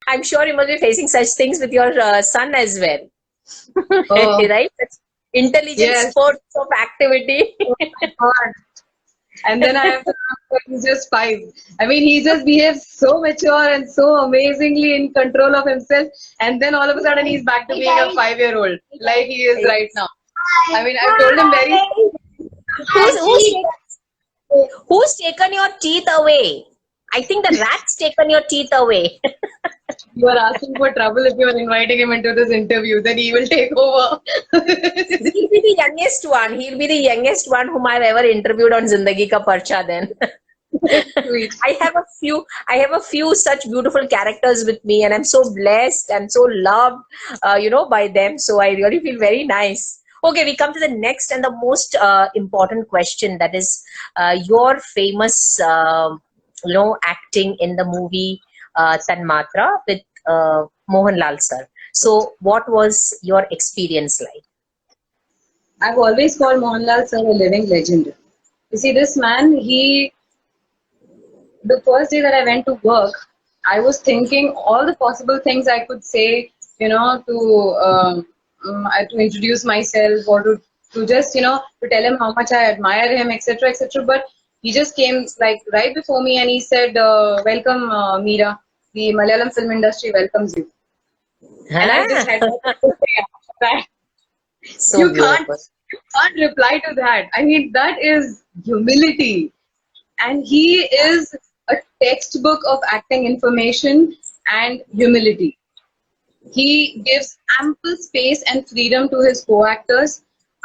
I'm sure you must be facing such things with your son as well. Oh, Right? That's intelligent yes. spurts of activity. Oh my God. And then I have to ask, he's just 5. I mean, he just behaves so mature and so amazingly in control of himself. And then all of a sudden, he's back to being a 5-year-old, like he is right now. I mean, I've told him very. Who's, who's taken your teeth away? I think the rat's taken your teeth away. You are asking for trouble if you are inviting him into this interview, then he will take over. He'll be the youngest one. He'll be the youngest one whom I've ever interviewed on Zindagi ka Parcha then. Sweet. I have a few such beautiful characters with me, and I'm so blessed and so loved, by them. So I really feel very nice. Okay, we come to the next and the most important question. That is your famous, acting in the movie Tanmatra with Mohanlal sir. So, what was your experience like? I've always called Mohanlal sir a living legend. You see, this man, the first day that I went to work, I was thinking all the possible things I could say, to introduce myself or to just, to tell him how much I admire him, etc., etc. But he just came like right before me and he said, "Welcome, Meera. The Malayalam film industry welcomes you." And I just had to say that. So You beautiful. can't reply to that. I mean, that is humility. And he is a textbook of acting information and humility. He gives ample space and freedom to his co-actors.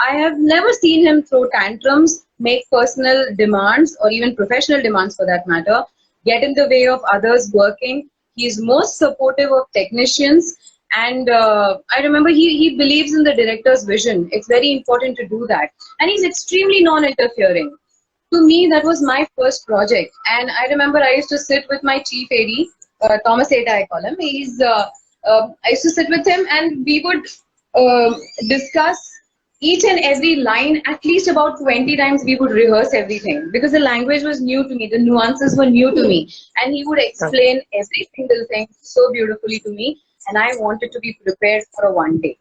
I have never seen him throw tantrums, make personal demands, or even professional demands for that matter, get in the way of others working. He's most supportive of technicians. And I remember he believes in the director's vision. It's very important to do that. And he's extremely non-interfering. To me, that was my first project. And I remember I used to sit with my chief AD, Thomas Eta, I call him. I used to sit with him and we would discuss each and every line at least about 20 times. We would rehearse everything because the language was new to me, the nuances were new to me, and he would explain every single thing so beautifully to me, and I wanted to be prepared for a one take.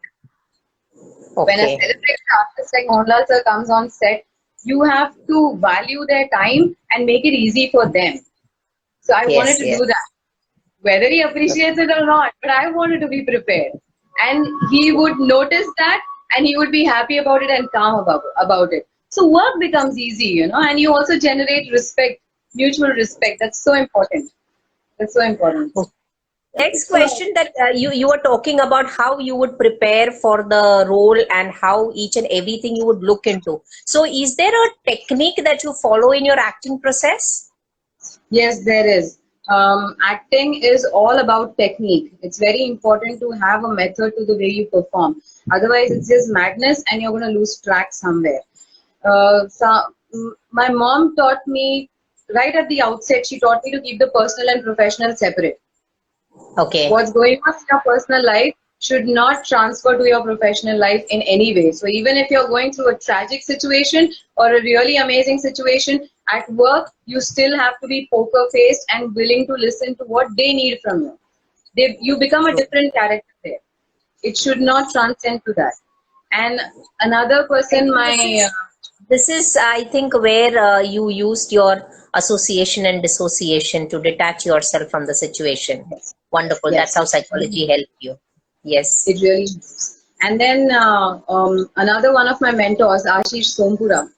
When a Okay. celebrated artist like Mohanlal sir comes on set, you have to value their time and make it easy for them. So I wanted to do that. Whether he appreciates it or not, but I wanted to be prepared. And he would notice that and he would be happy about it and calm about it. So work becomes easy, and you also generate respect, mutual respect. That's so important. That's so important. Next question that you were talking about how you would prepare for the role and how each and everything you would look into. So is there a technique that you follow in your acting process? Yes, there is. Acting is all about technique. It's very important to have a method to the way you perform. Otherwise, it's just madness and you're going to lose track somewhere. My mom taught me, right at the outset, she taught me to keep the personal and professional separate. Okay. What's going on in your personal life should not transfer to your professional life in any way. So even if you're going through a tragic situation or a really amazing situation at work, you still have to be poker faced and willing to listen to what they need from you. You become a different character there. It should not transcend to that. And another person, this is, I think, where you used your association and dissociation to detach yourself from the situation. Yes. Wonderful. Yes. That's how psychology helped you. Yes. It really is. And then another one of my mentors, Ashish Sompura,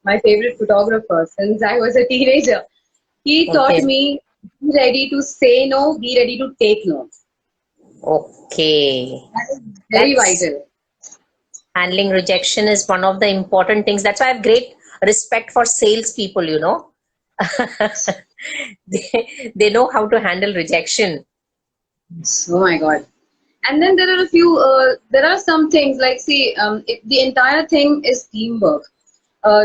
my favorite photographer since I was a teenager, he taught me, be ready to say no, be ready to take no. Okay. That is very vital. Handling rejection is one of the important things. That's why I have great respect for salespeople, they know how to handle rejection. Oh my God. And then there are there are some things like, see, the entire thing is teamwork.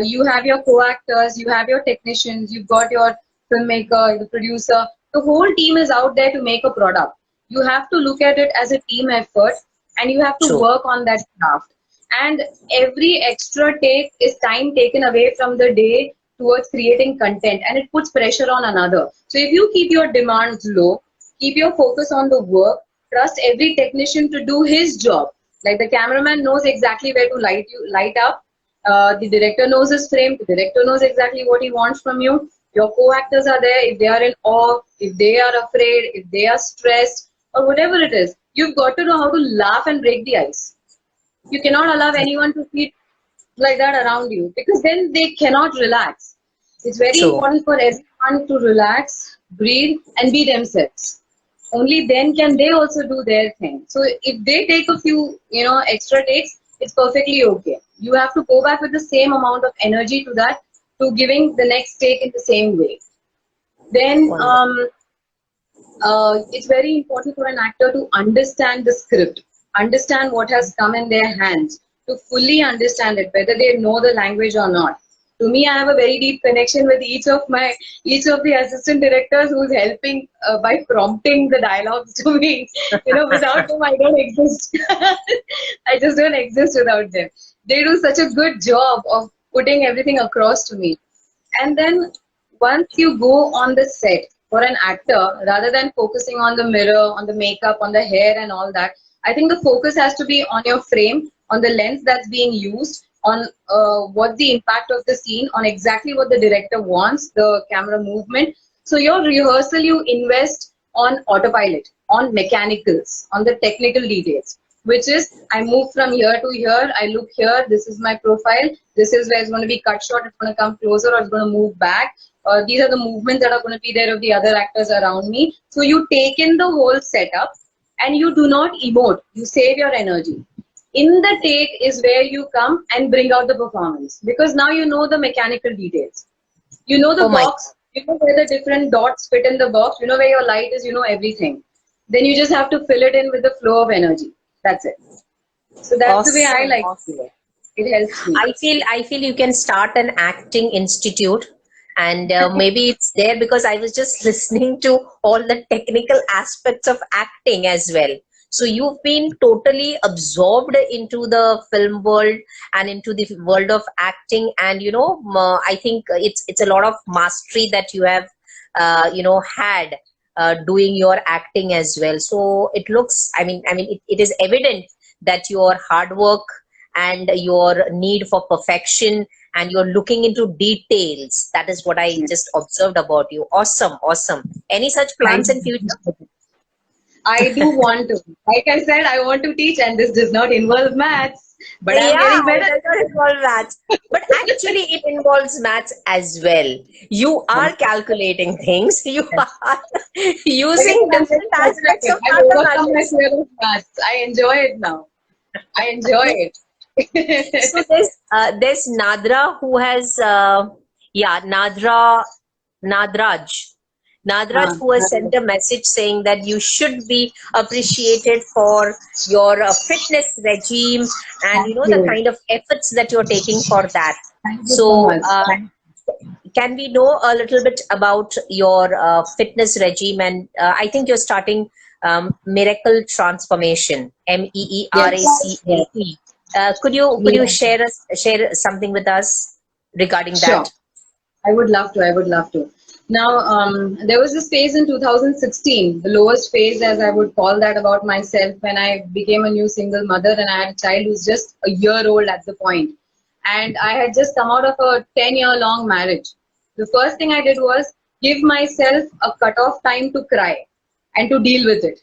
You have your co-actors, you have your technicians, you've got your filmmaker, the producer. The whole team is out there to make a product. You have to look at it as a team effort and you have to work on that craft. And every extra take is time taken away from the day towards creating content, and it puts pressure on another. So if you keep your demands low, Keep your focus on the work. Trust every technician to do his job. Like the cameraman knows exactly where to light up. The director knows his frame. The director knows exactly what he wants from you. Your co-actors are there. If they are in awe, if they are afraid, if they are stressed, or whatever it is, you've got to know how to laugh and break the ice. You cannot allow anyone to feel like that around you, because then they cannot relax. It's very True. important for everyone to relax, breathe, and be themselves. Only then can they also do their thing. So if they take a few, extra takes, it's perfectly okay. You have to go back with the same amount of energy to that, to giving the next take in the same way. Then Wonderful. it's very important for an actor to understand the script, understand what has come in their hands, to fully understand it, whether they know the language or not. To me, I have a very deep connection with each of the assistant directors who's helping by prompting the dialogues to me. Without them, I don't exist. I just don't exist without them. They do such a good job of putting everything across to me. And then once you go on the set for an actor, rather than focusing on the mirror, on the makeup, on the hair and all that, I think the focus has to be on your frame, on the lens that's being used, on what the impact of the scene, on exactly what the director wants, the camera movement. So your rehearsal, you invest on autopilot, on mechanicals, on the technical details, which is I move from here to here, I look here, this is my profile, this is where it's going to be cut short, it's going to come closer, or it's going to move back. These are the movements that are going to be there of the other actors around me. So you take in the whole setup and you do not emote, you save your energy. In the take is where you come and bring out the performance, because now you know the mechanical details. You know the Oh my box, you know where the different dots fit in the box, you know where your light is, you know everything. Then you just have to fill it in with the flow of energy. That's it. So God. that's the way I Awesome. like to Awesome. do it. It helps me. I feel you can start an acting institute, and maybe it's there because I was just listening to all the technical aspects of acting as well. So you've been totally absorbed into the film world and into the world of acting, and I think it's a lot of mastery that you have had doing your acting as well. So it looks, it is evident that your hard work and your need for perfection, and you're looking into details. That is what I just observed about you. Awesome, awesome. Any such Thank plans in you. future? I do want to. Like I said, I want to teach, and this does not involve maths, but I'm Yeah, getting it better. does not involve maths, but actually it involves maths as well. You are calculating things. You are Like I using said, I'm different getting better at aspects it. of I've overcome my mathematics. fear of maths. I enjoy it now. I enjoy So it. there's Nadra who has Nadra Nadraj. Nadraj, who has That's sent a message saying that you should be appreciated for your fitness regime, and Thank the you. kind of efforts that you're taking for that. Thank you so So much. can we know a little bit about your fitness regime? And I think you're starting Miracle Transformation, Yes. Yes. MEERACLE. Could you Yeah. share something with us regarding Sure. that? I would love to. I would love to. Now, there was this phase in 2016, the lowest phase, as I would call that, about myself, when I became a new single mother and I had a child who's just a year old at the point. And I had just come out of a 10-year-long marriage. The first thing I did was give myself a cut-off time to cry and to deal with it,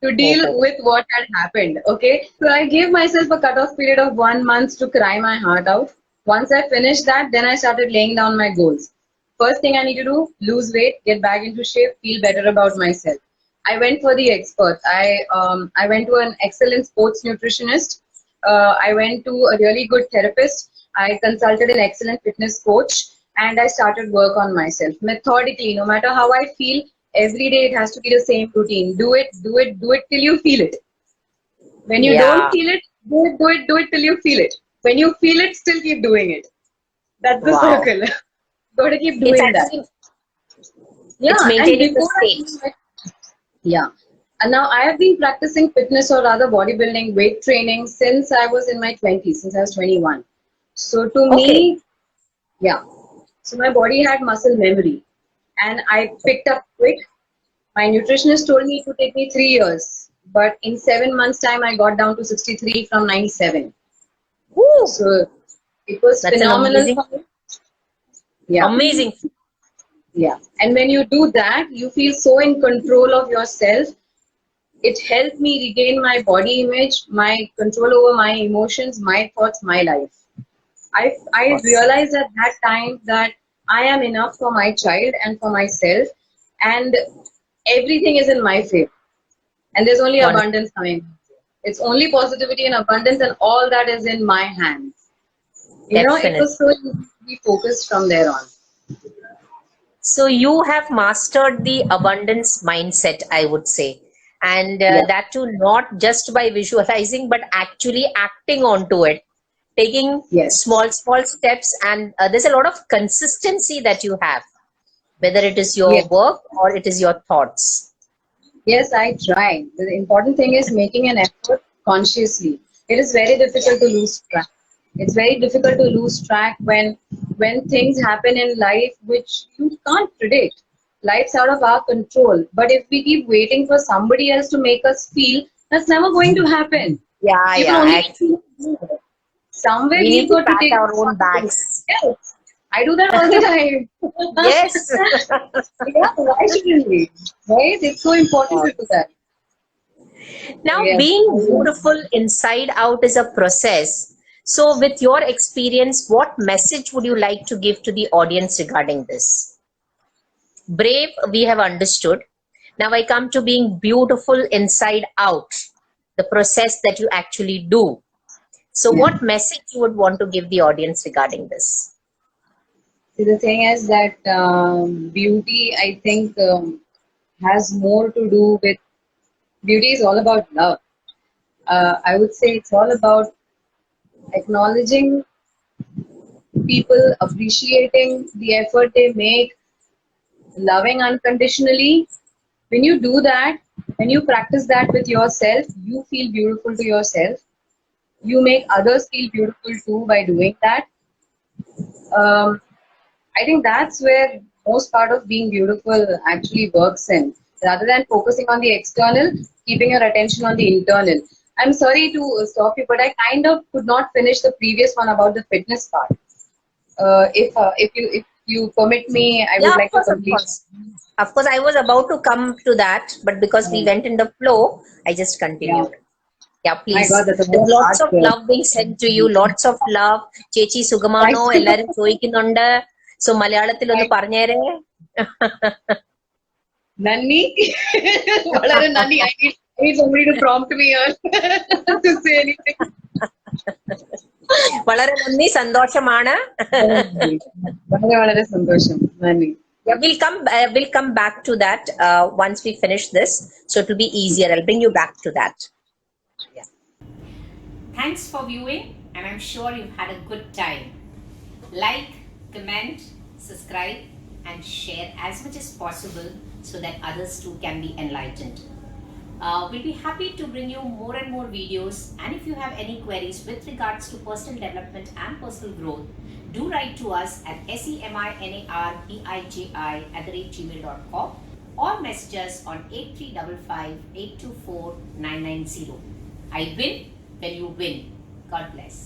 to Oh, deal oh, with what had happened. Okay, so I gave myself a cutoff period of 1 month to cry my heart out. Once I finished that, then I started laying down my goals. First thing I need to do: lose weight, get back into shape, feel better about myself. I went for the experts. I went to an excellent sports nutritionist. I went to a really good therapist. I consulted an excellent fitness coach, and I started work on myself methodically. No matter how I feel, every day it has to be the same routine. Do it, do it, do it till you feel it. When you don't yeah. feel it, do it, do it, do it till you feel it. When you feel it, still keep doing it. That's the Wow. circle. Gotta keep It's doing that. actually it's Yeah, and maintaining the before state. yeah. And now I have been practicing fitness, or rather bodybuilding, weight training, since I was in my 20s, since I was 21. So to Okay. me, yeah. So my body had muscle memory, and I picked up quick. My nutritionist told me it would take me 3 years, but in 7 months' time, I got down to 63 from 97. Woo! So it was That's an phenomenal amazing, for me. Yeah. amazing. Yeah. And when you do that, you feel so in control of yourself. It helped me regain my body image, my control over my emotions, my thoughts, my life. I Awesome. realized at that time that I am enough for my child and for myself, and everything is in my favor. And there's only Wonderful. abundance coming. It's only positivity and abundance, and all that is in my hands. It Definitely. was so easy to be focused from there on. So you have mastered the abundance mindset, I would say. And Yeah. that too, not just by visualizing, but actually acting onto it, taking Yes. small, small steps. And there's a lot of consistency that you have, whether it is your Yes. work or it is your thoughts. Yes, I try. The important thing is making an effort consciously. It is very difficult to lose track. It's very difficult to lose track when things happen in life which you can't predict. Life's out of our control. But if we keep waiting for somebody else to make us feel, that's never going to happen. Yeah, You can yeah. only Actually, somewhere we need we've to got to pat take our own responsibility. backs. Yes, I do that all the time. Yes. Yeah, why shouldn't we? Right? It's so important to do that. So Now, yes. being beautiful inside out is a process. So, with your experience, what message would you like to give to the audience regarding this? Brave, we have understood. Now, I come to being beautiful inside out, the process that you actually do. So, Yeah. what message you would want to give the audience regarding this? See, the thing is that beauty, I think, has more to do with beauty is all about love. I would say it's all about acknowledging people, appreciating the effort they make, loving unconditionally. When you do that, when you practice that with yourself, you feel beautiful to yourself. You make others feel beautiful too by doing that. Um, I think that's where most part of being beautiful actually works in. Rather than focusing on the external, keeping your attention on the internal. I'm sorry to stop you, but I kind of could not finish the previous one about the fitness part. If you permit me, I would Yeah, of like to course, of complete. course. Of course, I was about to come to that, but because we Yeah, went in the flow, I just yeah. continued. Yeah, My God, please. that's a With very lots hard of love being sent to you, lots of love. ചേച്ചി സുഖമാണോ Thank you. എല്ലാരും ചോദിക്കുന്നുണ്ട്. So മലയാളത്തിൽ ഒന്ന് Thank പറഞ്ഞേരേ. Nanni. Valare Nanni. I need somebody to prompt me here to say anything. വളരെ നന്ദി, സന്തോഷമാണ്. വളരെ വളരെ സന്തോഷം. Nanni. Yeah, we'll come back to that once we finish this. So it will be easier. I'll bring you back to that. Yeah. Thanks for viewing, and I'm sure you've had a good time. Like, comment, subscribe, and share as much as possible so that others too can be enlightened. We'll be happy to bring you more and more videos, and if you have any queries with regards to personal development and personal growth, do write to us at seminarbiji@gmail.com or message us on 8355 824 990. I win when you win. God bless.